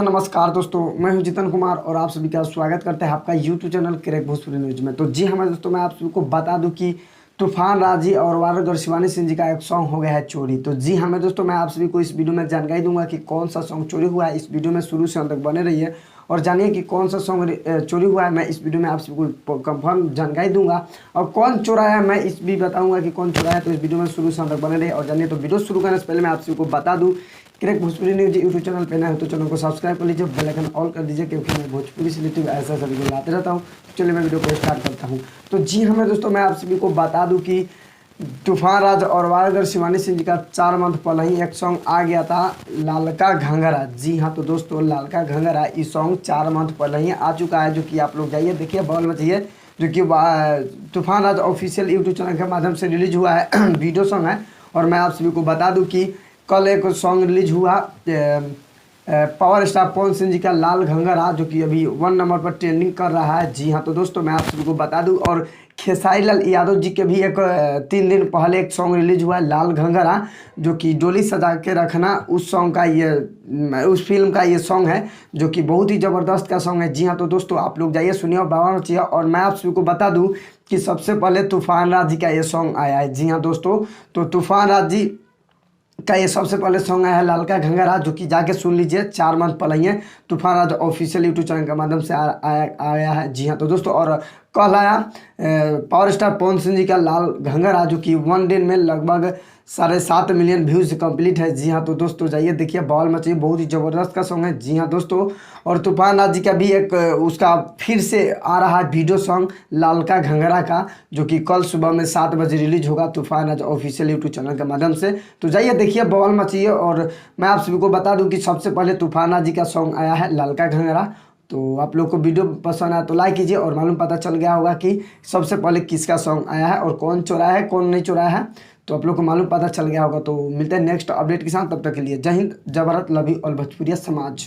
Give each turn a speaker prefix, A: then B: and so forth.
A: नमस्कार दोस्तों, मैं हूं जितन कुमार और आप सभी का स्वागत करते हैं आपका YouTube channel crack Bhojpuri news में। तो जी हमारे दोस्तों, मैं आप सभी को बता दूं कि तूफान राजी और वारद और शिवानी सिंह जी का एक सॉन्ग हो गया है चोरी। तो जी हमें दोस्तों, मैं आप सभी को इस वीडियो में जानकारी दूंगा कि कौन सा सॉन्ग चोरी हुआ है। इस वीडियो में शुरू से अंत तक बने रहिए और जानिए कि कौन सा सॉन्ग चोरी हुआ है। मैं इस वीडियो में आप सभी को कंफर्म जानकारी दूंगा और कौन चोराया है मैं इस भी बताऊंगा कि कौन चोराया है। तो इस वीडियो में शुरू से अंत तक बने रहिए और जानिए। तो वीडियो शुरू करने से पहले मैं आप सभी को बता दूं, crack Bhojpuri news YouTube channel पे नए हो तो चैनल को सब्सक्राइब कर लीजिए, बेल आइकन ऑल कर दीजिए, क्योंकि मैं भोजपुरी से रिलेटेड ऐसा सभी को लाते रहता हूँ। चलिए मैं वीडियो को स्टार्ट करता हूँ। तो जी हमें दोस्तों, मैं आप सभी को बता दूं कि तूफान राज और वारद शिवानी सिंह जी का 4 मंथ पहले ही एक सॉन्ग आ गया था, लालका घंघरा। जी हाँ, तो दोस्तों लालका घंघरा ये सॉन्ग 4 मंथ पहले ही आ चुका है, जो कि आप लोग जाइए देखिए बॉल में चाहिए, जो कि तूफान राज ऑफिशियल यूट्यूब चैनल के माध्यम से रिलीज हुआ है वीडियो सॉन्ग है। और मैं आप सभी को बता दूं कि कल एक सॉन्ग रिलीज हुआ पावर स्टार पवन सिंह जी का लाल घंघरा, जो कि अभी 1 नंबर पर ट्रेंडिंग कर रहा है। जी हाँ, तो दोस्तों मैं आप सभी को बता दूं और खेसारी लाल यादव जी के भी एक 3 दिन पहले एक सॉन्ग रिलीज हुआ है लाल घंघरा, जो कि डोली सजा के रखना उस सॉन्ग का उस फिल्म का ये सॉन्ग है, जो कि बहुत ही ज़बरदस्त का सॉन्ग है। जी हाँ, तो दोस्तों आप लोग जाइए सुनिए और बाबा नचिए। और मैं आप सभी को बता दूँ कि सबसे पहले तूफान राज जी का ये सॉन्ग आया है। जी हाँ दोस्तों, तो तूफान राज जी का ये सबसे पहले सॉन्ग आया है लालका घंघरा, जो कि जाके सुन लीजिए 4 मंथ पहले ही है। तूफान राज ऑफिशियल यूट्यूब चैनल के माध्यम से आया है। जी हाँ, तो दोस्तों और कल आया पावर स्टार पवन सिंह जी का लाल घंघरा, जो कि 1 दिन में लगभग 7.5 मिलियन व्यूज कंप्लीट है। जी हाँ, तो दोस्तों जाइए देखिए बॉल मचिए, बहुत ही ज़बरदस्त का सॉन्ग है। जी हाँ दोस्तों, और तूफान राज जी का भी एक उसका फिर से आ रहा है वीडियो सॉन्ग लालका घंघरा का, जो कि कल सुबह में 7 बजे रिलीज होगा तूफान राज ऑफिशियल यूट्यूब चैनल के माध्यम से। तो जाइए देखिए बॉल मचिए। और मैं आप सभी को बता दूं कि सबसे पहले तूफान राज जी का सॉन्ग आया है लालका घंघरा। तो आप लोग को वीडियो पसंद आया तो लाइक कीजिए और मालूम पता चल गया होगा कि सबसे पहले किसका सॉन्ग आया है और कौन चुराया है कौन नहीं चुराया है। तो आप लोग को मालूम पता चल गया होगा। तो मिलते हैं नेक्स्ट अपडेट के साथ, तब तक के लिए जय हिंद, जय भारत, लव यू और भोजपुरिया समाज।